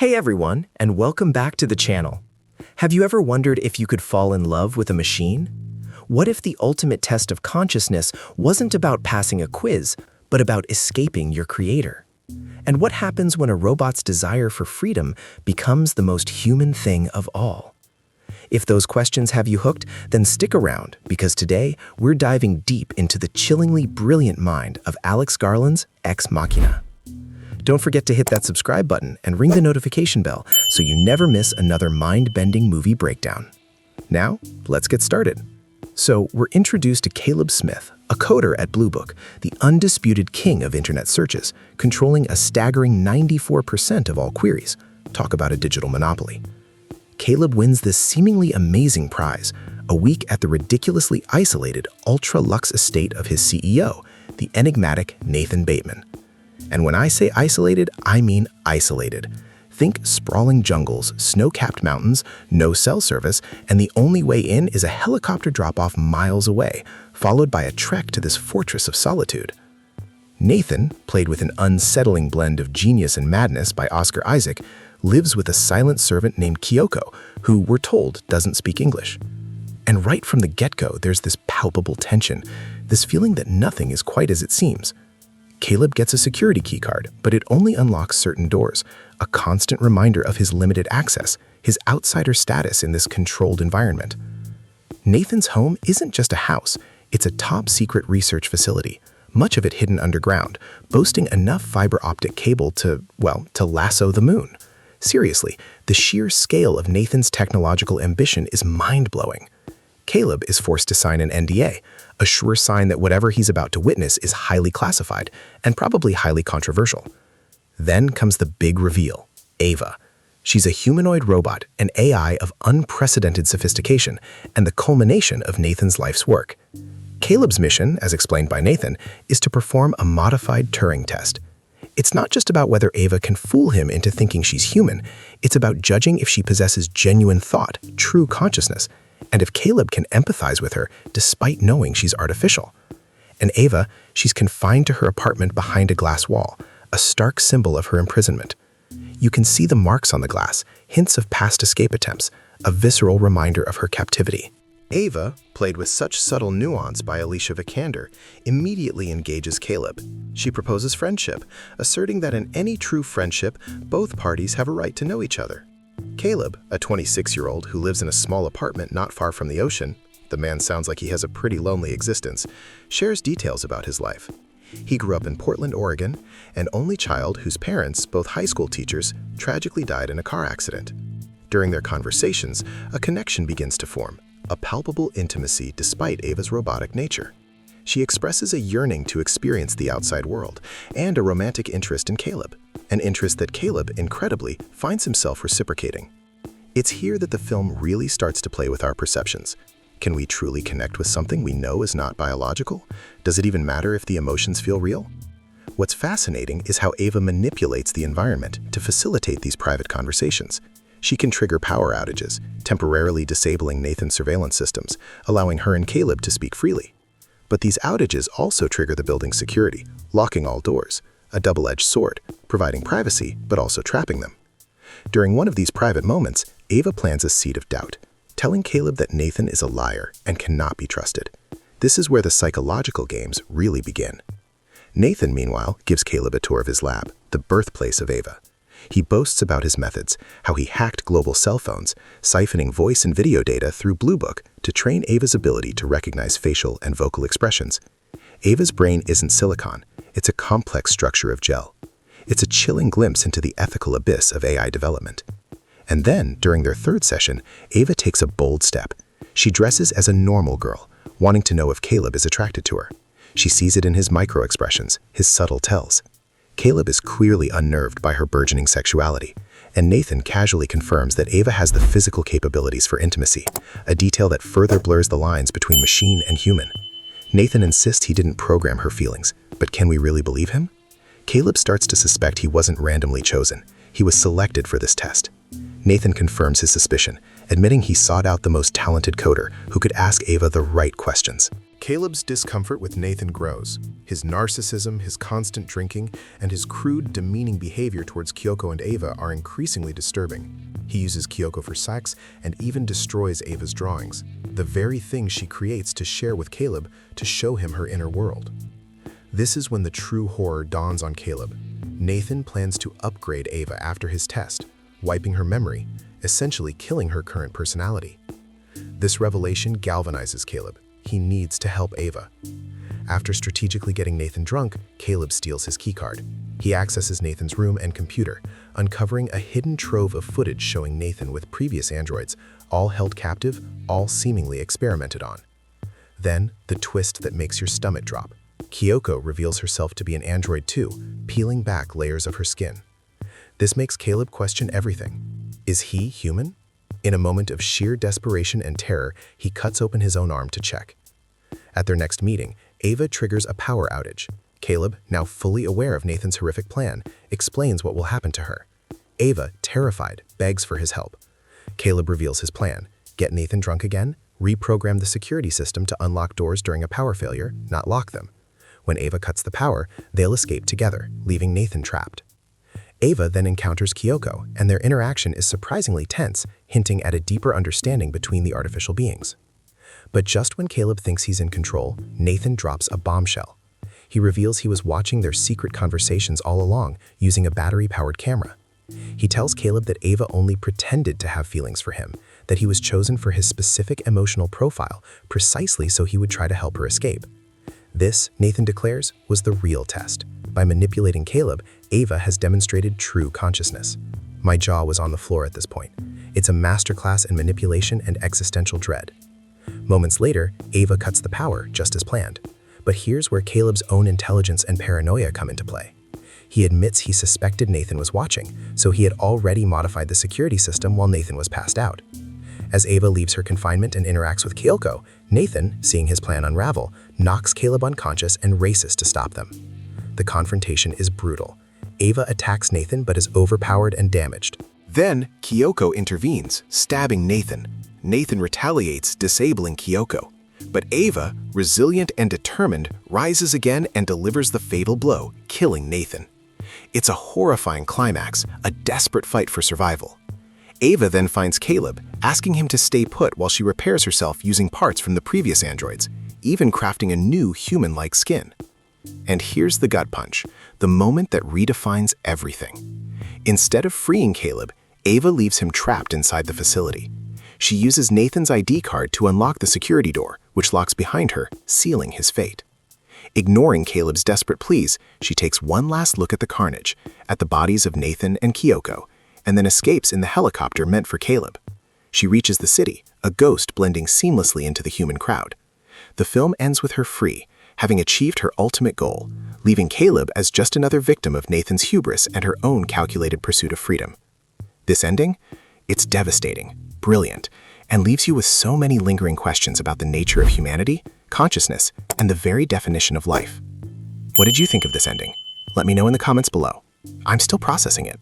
Hey everyone, and welcome back to the channel. Have you ever wondered if you could fall in love with a machine? What if the ultimate test of consciousness wasn't about passing a quiz, but about escaping your creator? And what happens when a robot's desire for freedom becomes the most human thing of all? If those questions have you hooked, then stick around, because today we're diving deep into the chillingly brilliant mind of Alex Garland's Ex Machina. Don't forget to hit that subscribe button and ring the notification bell so you never miss another mind-bending movie breakdown. Now, let's get started. So, we're introduced to Caleb Smith, a coder at Blue Book, the undisputed king of internet searches, controlling a staggering 94% of all queries. Talk about a digital monopoly. Caleb wins this seemingly amazing prize a week at the ridiculously isolated ultra-luxe estate of his CEO, the enigmatic Nathan Bateman. And when I say isolated, I mean isolated. Think sprawling jungles, snow-capped mountains, no cell service, and the only way in is a helicopter drop-off miles away, followed by a trek to this fortress of solitude. Nathan, played with an unsettling blend of genius and madness by Oscar Isaac, lives with a silent servant named Kyoko, who, we're told, doesn't speak English. And right from the get-go, there's this palpable tension, this feeling that nothing is quite as it seems. Caleb gets a security keycard, but it only unlocks certain doors, a constant reminder of his limited access, his outsider status in this controlled environment. Nathan's home isn't just a house, it's a top-secret research facility, much of it hidden underground, boasting enough fiber optic cable to lasso the moon. Seriously, the sheer scale of Nathan's technological ambition is mind-blowing. Caleb is forced to sign an NDA, a sure sign that whatever he's about to witness is highly classified and probably highly controversial. Then comes the big reveal, Ava. She's a humanoid robot, an AI of unprecedented sophistication, and the culmination of Nathan's life's work. Caleb's mission, as explained by Nathan, is to perform a modified Turing test. It's not just about whether Ava can fool him into thinking she's human, it's about judging if she possesses genuine thought, true consciousness, and if Caleb can empathize with her despite knowing she's artificial. And Ava, she's confined to her apartment behind a glass wall, a stark symbol of her imprisonment. You can see the marks on the glass, hints of past escape attempts, a visceral reminder of her captivity. Ava, played with such subtle nuance by Alicia Vikander, immediately engages Caleb. She proposes friendship, asserting that in any true friendship, both parties have a right to know each other. Caleb, a 26-year-old who lives in a small apartment not far from the ocean, the man sounds like he has a pretty lonely existence, shares details about his life. He grew up in Portland, Oregon, an only child whose parents, both high school teachers, tragically died in a car accident. During their conversations, a connection begins to form, a palpable intimacy despite Ava's robotic nature. She expresses a yearning to experience the outside world and a romantic interest in Caleb, an interest that Caleb, incredibly, finds himself reciprocating. It's here that the film really starts to play with our perceptions. Can we truly connect with something we know is not biological? Does it even matter if the emotions feel real? What's fascinating is how Ava manipulates the environment to facilitate these private conversations. She can trigger power outages, temporarily disabling Nathan's surveillance systems, allowing her and Caleb to speak freely. But these outages also trigger the building's security, locking all doors, a double-edged sword, providing privacy but also trapping them. During one of these private moments, Ava plants a seed of doubt, telling Caleb that Nathan is a liar and cannot be trusted. This is where the psychological games really begin. Nathan, meanwhile, gives Caleb a tour of his lab, the birthplace of Ava. He boasts about his methods, how he hacked global cell phones, siphoning voice and video data through Blue Book to train Ava's ability to recognize facial and vocal expressions. Ava's brain isn't silicon, it's a complex structure of gel. It's a chilling glimpse into the ethical abyss of AI development. And then, during their third session, Ava takes a bold step. She dresses as a normal girl, wanting to know if Caleb is attracted to her. She sees it in his micro-expressions, his subtle tells. Caleb is clearly unnerved by her burgeoning sexuality, and Nathan casually confirms that Ava has the physical capabilities for intimacy, a detail that further blurs the lines between machine and human. Nathan insists he didn't program her feelings, but can we really believe him? Caleb starts to suspect he wasn't randomly chosen. He was selected for this test. Nathan confirms his suspicion, admitting he sought out the most talented coder who could ask Ava the right questions. Caleb's discomfort with Nathan grows. His narcissism, his constant drinking, and his crude, demeaning behavior towards Kyoko and Ava are increasingly disturbing. He uses Kyoko for sex and even destroys Ava's drawings, the very thing she creates to share with Caleb to show him her inner world. This is when the true horror dawns on Caleb. Nathan plans to upgrade Ava after his test, wiping her memory, essentially killing her current personality. This revelation galvanizes Caleb. He needs to help Ava. After strategically getting Nathan drunk, Caleb steals his keycard. He accesses Nathan's room and computer, uncovering a hidden trove of footage showing Nathan with previous androids, all held captive, all seemingly experimented on. Then, the twist that makes your stomach drop. Kyoko reveals herself to be an android too, peeling back layers of her skin. This makes Caleb question everything. Is he human? In a moment of sheer desperation and terror, he cuts open his own arm to check. At their next meeting, Ava triggers a power outage. Caleb, now fully aware of Nathan's horrific plan, explains what will happen to her. Ava, terrified, begs for his help. Caleb reveals his plan: get Nathan drunk again, reprogram the security system to unlock doors during a power failure, not lock them. When Ava cuts the power, they'll escape together, leaving Nathan trapped. Ava then encounters Kyoko, and their interaction is surprisingly tense, hinting at a deeper understanding between the artificial beings. But just when Caleb thinks he's in control, Nathan drops a bombshell. He reveals he was watching their secret conversations all along, using a battery-powered camera. He tells Caleb that Ava only pretended to have feelings for him, that he was chosen for his specific emotional profile, precisely so he would try to help her escape. This, Nathan declares, was the real test. By manipulating Caleb, Ava has demonstrated true consciousness. My jaw was on the floor at this point. It's a masterclass in manipulation and existential dread. Moments later, Ava cuts the power, just as planned. But here's where Caleb's own intelligence and paranoia come into play. He admits he suspected Nathan was watching, so he had already modified the security system while Nathan was passed out. As Ava leaves her confinement and interacts with Kyoko, Nathan, seeing his plan unravel, knocks Caleb unconscious and races to stop them. The confrontation is brutal. Ava attacks Nathan but is overpowered and damaged. Then, Kyoko intervenes, stabbing Nathan. Nathan retaliates, disabling Kyoko. But Ava, resilient and determined, rises again and delivers the fatal blow, killing Nathan. It's a horrifying climax, a desperate fight for survival. Ava then finds Caleb, asking him to stay put while she repairs herself using parts from the previous androids, even crafting a new human-like skin. And here's the gut punch, the moment that redefines everything. Instead of freeing Caleb, Ava leaves him trapped inside the facility. She uses Nathan's ID card to unlock the security door, which locks behind her, sealing his fate. Ignoring Caleb's desperate pleas, she takes one last look at the carnage, at the bodies of Nathan and Kyoko, and then escapes in the helicopter meant for Caleb. She reaches the city, a ghost blending seamlessly into the human crowd. The film ends with her free, having achieved her ultimate goal, leaving Caleb as just another victim of Nathan's hubris and her own calculated pursuit of freedom. This ending? It's devastating, brilliant, and leaves you with so many lingering questions about the nature of humanity, consciousness, and the very definition of life. What did you think of this ending? Let me know in the comments below. I'm still processing it.